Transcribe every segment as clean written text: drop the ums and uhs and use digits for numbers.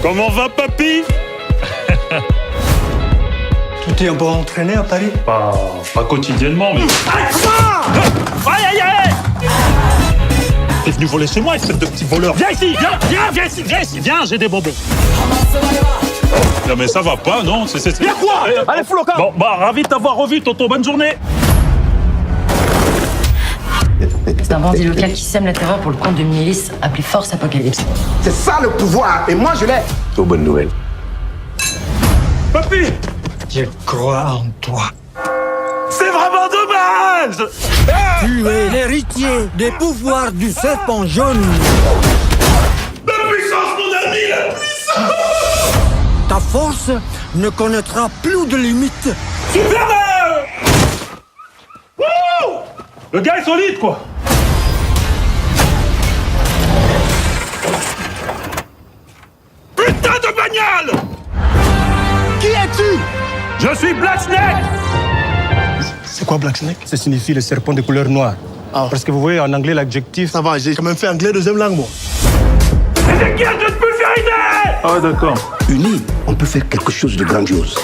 Comment va, papy? Tu t'es un peu entraîné à Paris? Pas quotidiennement, mais... Aïe, aïe, aïe! T'es venu voler chez moi, espèce de petit voleur. Viens ici, viens, j'ai des bonbons. Non mais ça va pas, non? Viens quoi? Allez, fous le camp. Bon, ravi de t'avoir revu, Toto, bonne journée. C'est un bandit local qui sème la terreur pour le compte d'une milice appelée Force Apocalypse. C'est ça le pouvoir, et moi je l'ai. Aux bonnes nouvelles. Papy! Je crois en toi. C'est vraiment dommage! Tu es l'héritier des pouvoirs du serpent jaune. La puissance, mon ami, la puissance! Ta force ne connaîtra plus de limites. Superman! Wouh! Le gars est solide, quoi! Putain de bagnole! Qui es-tu? Je suis Black Snake! C'est quoi Black Snake? Ça signifie le serpent de couleur noire. Parce que vous voyez en anglais l'adjectif. Ça va, j'ai quand même fait anglais deuxième langue, moi. C'est qui a de pulvérisé? Ah, d'accord. Unis, on peut faire quelque chose de grandiose.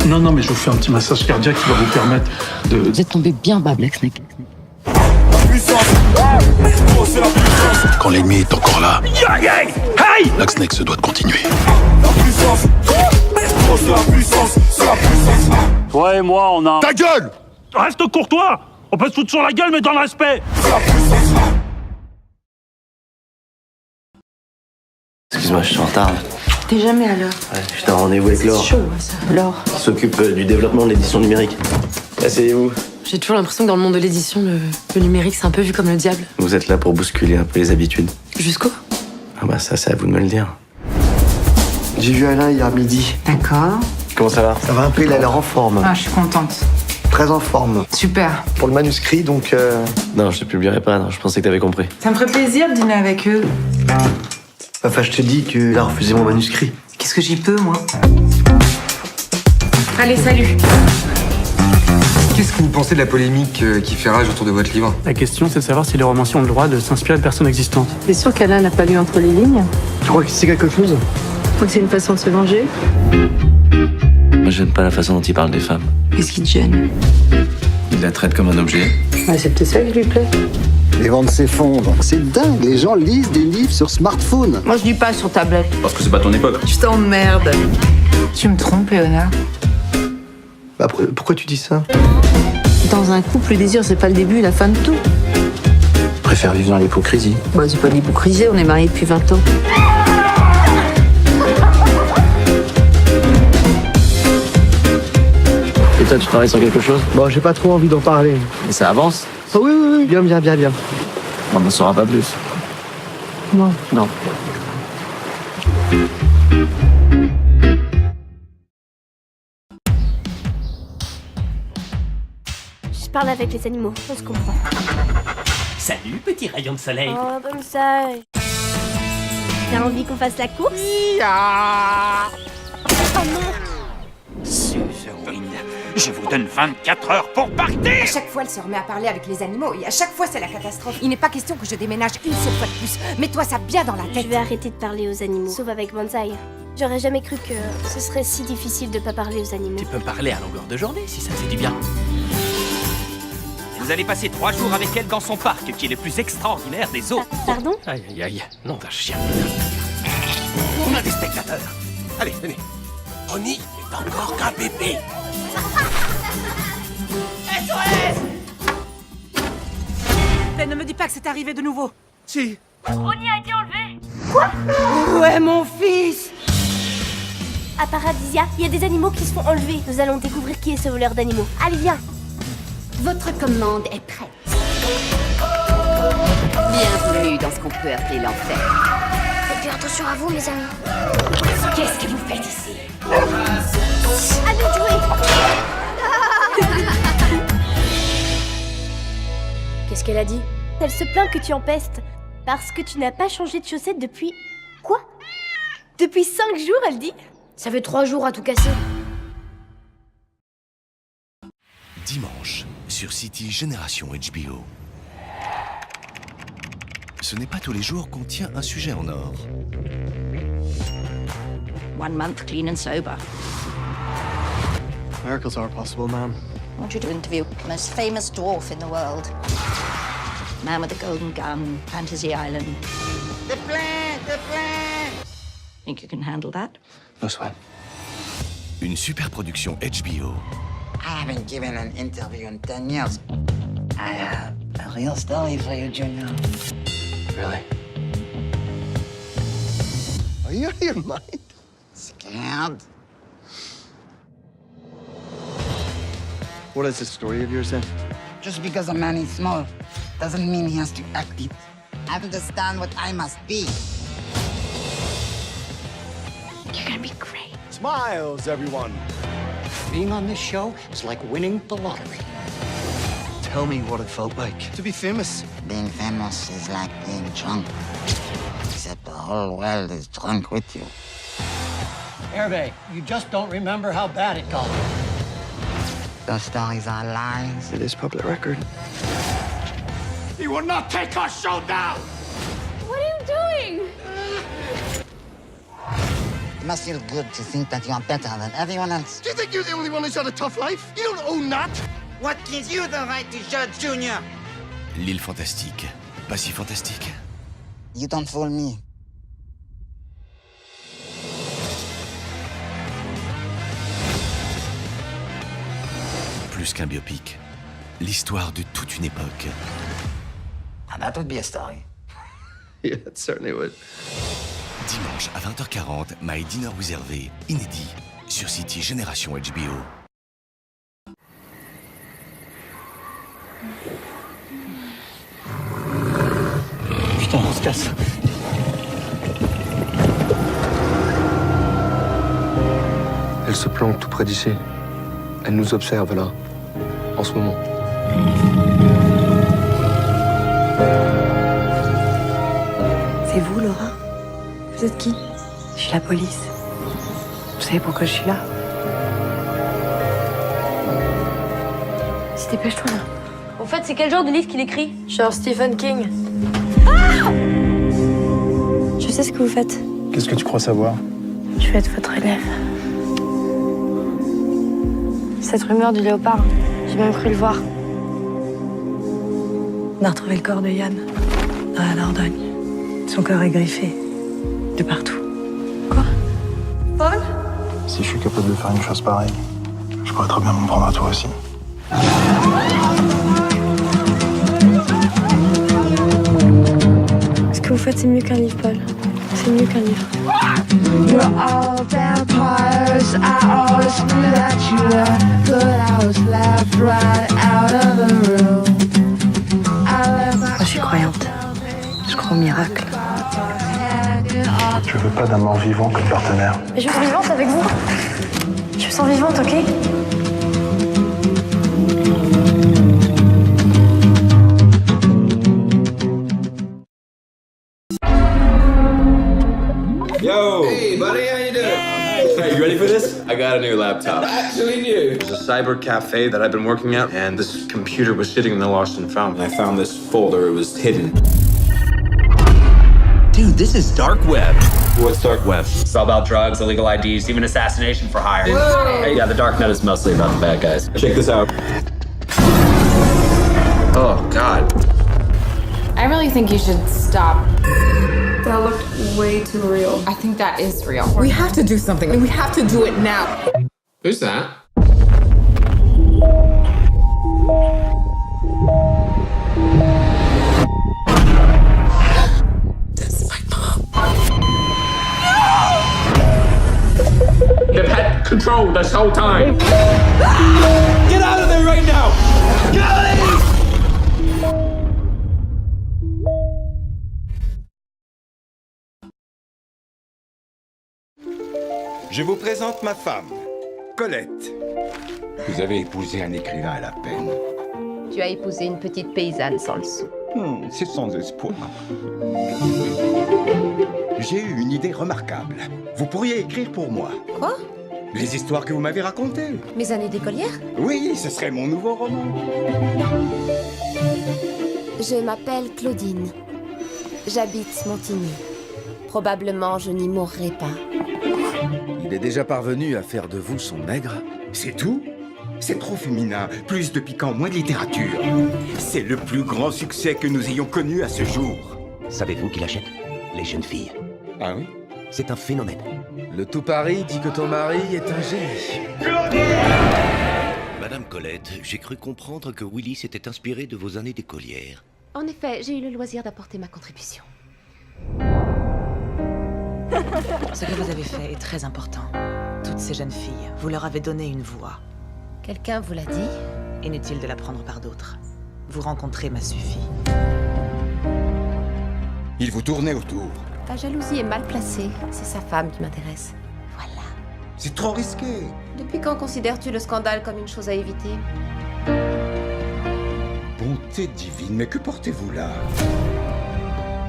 Non, mais je vous fais un petit massage cardiaque qui va vous permettre de... Vous êtes tombé bien bas, Black Snake. Quand l'ennemi est encore là, Hey! Black Snake se doit de continuer. Toi et moi, on a... Ta gueule! Reste courtois! On peut se foutre sur la gueule, mais dans le respect! Excuse-moi, je suis en retard. T'es jamais à l'heure. Ouais, j'étais en rendez-vous avec Laure, Chaud, ça. Laure. qui s'occupe du développement de l'édition numérique. Asseyez-vous. J'ai toujours l'impression que dans le monde de l'édition, le numérique, c'est un peu vu comme le diable. Vous êtes là pour bousculer un peu les habitudes. Jusqu'où? Ah bah ça, c'est à vous de me le dire. J'ai vu Alain hier midi. D'accord. Comment ça va? Ça va un peu, il a l'air en forme. Ah, je suis contente. Très en forme. Super. Pour le manuscrit, donc... Non, je te publierai pas, non, je pensais que t'avais compris. Ça me ferait plaisir de dîner avec eux. Enfin, je te dis qu'il a refusé mon manuscrit. Qu'est-ce que j'y peux, moi? Allez, salut. Qu'est-ce que vous pensez de la polémique qui fait rage autour de votre livre? La question, c'est de savoir si les romanciers ont le droit de s'inspirer de personnes existantes. T'es sûr qu'Alain n'a pas lu entre les lignes? Tu crois que c'est quelque chose? Ou que c'est une façon de se venger? Moi, j'aime pas la façon dont il parle des femmes. Qu'est-ce qui te gêne? Il la traite comme un objet. Ouais, c'est peut-être ça qui lui plaît. Les ventes s'effondrent. C'est dingue, les gens lisent des livres sur smartphone. Moi, je lis pas sur tablette. Parce que c'est pas ton époque. Je t'emmerde. Tu me trompes, Léonard. Bah, pourquoi tu dis ça? Dans un couple, le désir, c'est pas le début et la fin de tout. Je préfère vivre dans l'hypocrisie. Bah, c'est pas de l'hypocrisie, on est mariés depuis 20 ans. Et toi, tu travailles sur quelque chose? Bon, j'ai pas trop envie d'en parler. Et ça avance? Oh oui, bien. On n'en saura pas plus. Non. Non. Je parle avec les animaux, on se comprend. Salut, petit rayon de soleil. Oh, comme ça. T'as envie qu'on fasse la course? Oh non! Suzerine, je vous donne 24 heures pour partir. À chaque fois, elle se remet à parler avec les animaux et à chaque fois, c'est la catastrophe. Il n'est pas question que je déménage une seule fois de plus. Mets-toi ça bien dans la tête. Je vais arrêter de parler aux animaux, sauf avec Banzai. J'aurais jamais cru que ce serait si difficile de pas parler aux animaux. Tu peux me parler à longueur de journée si ça te fait du bien. Vous allez passer 3 jours avec elle dans son parc, qui est le plus extraordinaire des zoos. Pardon? Aïe, aïe, aïe, nom d'un chien. On a des spectateurs. Allez, venez. Ronnie est encore qu'un bébé. Ne me dis pas que c'est arrivé de nouveau. Si. Ronnie a été enlevé. Quoi? Ouais, mon fils. À Paradisia, il y a des animaux qui se font enlever. Nous allons découvrir qui est ce voleur d'animaux. Allez, viens. Votre commande est prête. Bienvenue dans ce qu'on peut appeler l'enfer. Faites attention à vous, mes amis. Qu'est-ce que vous faites ici? À nous de jouer. Qu'est-ce qu'elle a dit? Elle se plaint que tu empestes. Parce que tu n'as pas changé de chaussettes depuis... Quoi? Depuis 5 jours, elle dit? Ça fait 3 jours à tout casser. Dimanche, sur City Génération HBO. Ce n'est pas tous les jours qu'on tient un sujet en or. 1 month clean and sober. Miracles are possible, ma'am. I want you to interview the most famous dwarf in the world. Man with a golden gun, Fantasy Island. The plan! Think you can handle that? No sweat. Une super production HBO. I haven't given an interview in 10 years. I have a real story for you, Junior. Really? Are you out of your mind? Scared? What is this story of yours then? Just because a man is small doesn't mean he has to act it. I understand what I must be. You're gonna be great. Smiles, everyone. Being on this show is like winning the lottery. Tell me what it felt like to be famous. Being famous is like being drunk. Except the whole world is drunk with you. Hervé, you just don't remember how bad it got. Those stories are lies. It is public record. He will not take our show down! What are you doing? It must feel good to think that you are better than everyone else. Do you think you're the only one who's had a tough life? You don't own that. What gives you the right to judge, Junior? L'île fantastique. Pas si fantastique. You don't fool me. Plus qu'un biopic, l'histoire de toute une époque. And that would be a story. Yeah, it certainly would. Dimanche à 20h40, My Dinner with Hervé, inédit, sur City Génération HBO. Putain, on se casse. Elle se planque tout près d'ici. Elle nous observe là, en ce moment. C'est vous, Laura? Vous êtes qui? Je suis la police. Vous savez pourquoi je suis là? Si dépêche-toi là. Au fait, c'est quel genre de livre qu'il écrit? Genre Stephen King. Ah! Je sais ce que vous faites. Qu'est-ce que tu crois savoir? Je vais être votre élève. Cette rumeur du léopard, j'ai même cru le voir. On a retrouvé le corps de Yann dans la Dordogne. Son corps est griffé de partout. Quoi? Paul? Si je suis capable de faire une chose pareille, je pourrais très bien m'en prendre à toi aussi. Ce que vous faites, c'est mieux qu'un livre, Paul. C'est mieux qu'un livre. You're all vampires. I always knew that you were, but I was left right out of the room. Moi, je suis croyante. Je crois au miracle. Je veux pas d'un mort-vivant comme partenaire. Mais je me sens vivante avec vous. Je me sens vivante, ok? Yo! Hey, buddy, how you doing? Hey, you ready for this? I got a new laptop. Actually new. There's a cyber cafe that I've been working at, and this computer was sitting in the lost and found. And I found this folder. It was hidden. Dude, this is dark web. What's dark web? It's all about drugs, illegal IDs, even assassination for hire. Hey, yeah, the dark net is mostly about the bad guys. Check this out. Oh, God. I really think you should stop. That looked way too real. I think that is real. We have to do something, and we have to do it now. Who's that? That's my mom. They've had control this whole time. Get out of there right now! Guys! Je vous présente ma femme, Colette. Vous avez épousé un écrivain à la peine. Tu as épousé une petite paysanne sans le sou. C'est sans espoir. J'ai eu une idée remarquable. Vous pourriez écrire pour moi. Quoi? Les histoires que vous m'avez racontées. Mes années d'écolière? Oui, ce serait mon nouveau roman. Je m'appelle Claudine. J'habite Montigny. Probablement, je n'y mourrai pas. Il est déjà parvenu à faire de vous son nègre. C'est tout? C'est trop féminin. Plus de piquant, moins de littérature. C'est le plus grand succès que nous ayons connu à ce jour. Savez-vous qui l'achète? Les jeunes filles. Ah oui? C'est un phénomène. Le tout Paris dit que ton mari est un génie. Madame Colette, j'ai cru comprendre que Willy s'était inspiré de vos années d'écolière. En effet, j'ai eu le loisir d'apporter ma contribution. Ce que vous avez fait est très important. Toutes ces jeunes filles, vous leur avez donné une voix. Quelqu'un vous l'a dit? Inutile de la prendre par d'autres. Vous rencontrer m'a suffi. Il vous tournait autour. Ta jalousie est mal placée. C'est sa femme qui m'intéresse. Voilà. C'est trop risqué. Depuis quand considères-tu le scandale comme une chose à éviter? Bonté divine, mais que portez-vous là?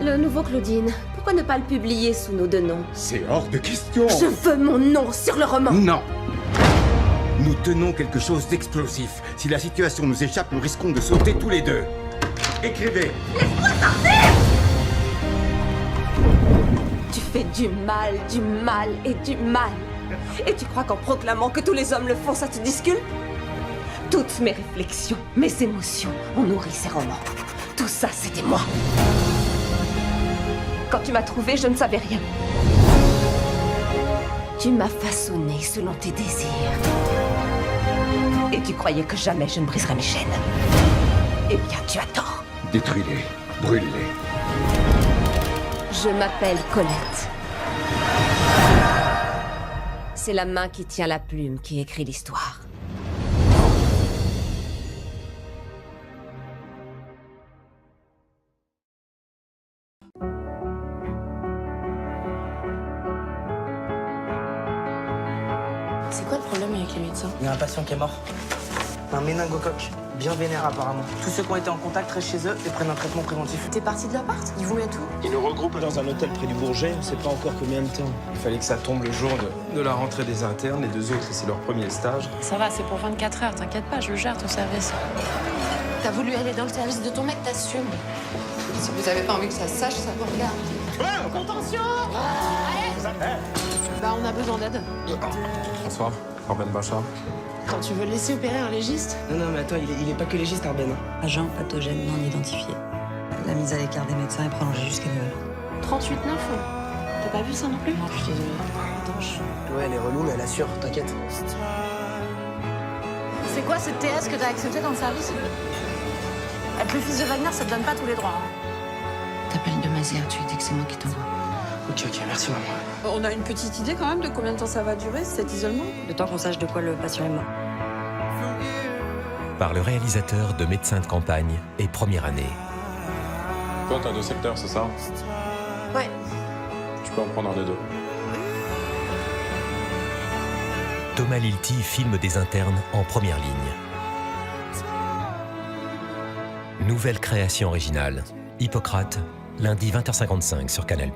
Le nouveau Claudine. Pourquoi ne pas le publier sous nos deux noms? C'est hors de question. Je veux mon nom sur le roman. Non. Nous tenons quelque chose d'explosif. Si la situation nous échappe, nous risquons de sauter tous les deux. Écrivez. Laisse-moi sortir! Tu fais du mal et du mal. Et tu crois qu'en proclamant que tous les hommes le font, ça te disculpe? Toutes mes réflexions, mes émotions ont nourri ces romans. Tout ça, c'était moi. Quand tu m'as trouvé, je ne savais rien. Tu m'as façonné selon tes désirs. Et tu croyais que jamais je ne briserais mes chaînes. Eh bien, tu as tort. Détruis-les. Brûle-les. Je m'appelle Colette. C'est la main qui tient la plume qui écrit l'histoire. C'est quoi le problème avec les médecins? Il y a un patient qui est mort. Un méningocoque, bien vénère apparemment. Tous ceux qui ont été en contact restent chez eux et prennent un traitement préventif. T'es parti de l'appart? Ils vous mettent où? Ils nous regroupent dans un hôtel près du Bourget, on sait pas encore combien de temps. Il fallait que ça tombe le jour de la rentrée des internes. Les deux autres, c'est leur premier stage. Ça va, c'est pour 24 heures, t'inquiète pas, je gère ton service. T'as voulu aller dans le service de ton mec, t'assumes. Si vous avez pas envie que ça se sache, ça vous regarde. Contention! Allez! Bah, on a besoin d'aide. Bonsoir, Arben Bachar. Quand tu veux laisser opérer un légiste? Non, mais attends, il est pas que légiste, Arben. Agent pathogène non identifié. La mise à l'écart des médecins est prolongée jusqu'à Noël. 38,9. T'as pas vu ça non plus? Non, je suis désolée. Ouais, elle est relou, mais elle assure, t'inquiète. C'est quoi cette TS que t'as accepté dans le service? Être le fils de Wagner, ça te donne pas tous les droits. T'appelles de Mazère, tu dis que c'est moi qui t'envoie. Ok, merci maman. On a une petite idée quand même de combien de temps ça va durer, cet isolement? Le temps qu'on sache de quoi le patient est mort. Par le réalisateur de Médecins de campagne et Première année. Toi, t'as 2 secteurs, c'est ça? Ouais. Tu peux en prendre un des deux. Thomas Lilti filme des internes en première ligne. Nouvelle création originale. Hippocrate, lundi 20h55 sur Canal+.